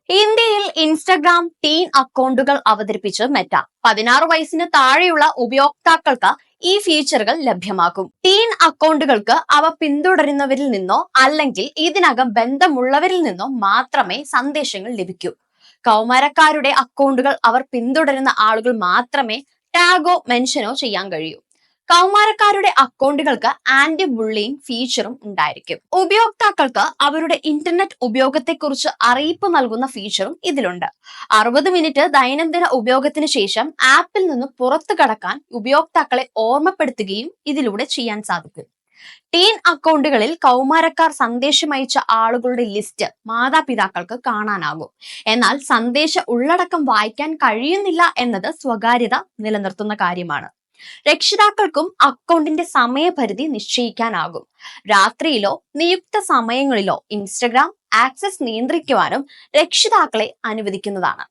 ഇന്ത്യയിൽ Instagram tin അക്കൗണ്ടുകൾ അവതരിപ്പിച്ച് മെറ്റ 16 വയസ്സിന് താഴെയുള്ള ഉപയോക്താക്കൾക്ക് ഈ ഫീച്ചറുകൾ ലഭ്യമാക്കും. ടീൻ അക്കൗണ്ടുകൾക്ക് അവ പിന്തുടരുന്നവരിൽ നിന്നോ അല്ലെങ്കിൽ ഇതിനകം ബന്ധമുള്ളവരിൽ നിന്നോ മാത്രമേ സന്ദേശങ്ങൾ ലഭിക്കൂ. കൗമാരക്കാരുടെ അക്കൗണ്ടുകൾ അവർ പിന്തുടരുന്ന ആളുകൾ മാത്രമേ ടാഗോ മെൻഷനോ ചെയ്യാൻ കഴിയൂ. കൗമാരക്കാരുടെ അക്കൗണ്ടുകൾക്ക് ആന്റി ബുള്ളിങ് ഫീച്ചറും ഉണ്ടായിരിക്കും. ഉപയോക്താക്കൾക്ക് അവരുടെ ഇന്റർനെറ്റ് ഉപയോഗത്തെക്കുറിച്ച് അറിയിപ്പ് നൽകുന്ന ഫീച്ചറും ഇതിലുണ്ട്. 60 മിനിറ്റ് ദൈനംദിന ഉപയോഗത്തിന് ശേഷം ആപ്പിൽ നിന്ന് പുറത്തു കടക്കാൻ ഉപയോക്താക്കളെ ഓർമ്മപ്പെടുത്തുകയും ഇതിലൂടെ ചെയ്യാൻ സാധിക്കും. ടീൻ അക്കൗണ്ടുകളിൽ കൗമാരക്കാർ സന്ദേശം അയച്ച ആളുകളുടെ ലിസ്റ്റ് മാതാപിതാക്കൾക്ക് കാണാനാകും. എന്നാൽ സന്ദേശ ഉള്ളടക്കം വായിക്കാൻ കഴിയുന്നില്ല എന്നത് സ്വകാര്യത നിലനിർത്തുന്ന കാര്യമാണ്. രക്ഷിതാക്കൾക്കും അക്കൗണ്ടിന്റെ സമയപരിധി നിശ്ചയിക്കാനാകും. രാത്രിയിലോ നിയുക്ത സമയങ്ങളിലോ ഇൻസ്റ്റഗ്രാം ആക്സസ് നിയന്ത്രിക്കുവാനും രക്ഷിതാക്കളെ അനുവദിക്കുന്നതാണ്.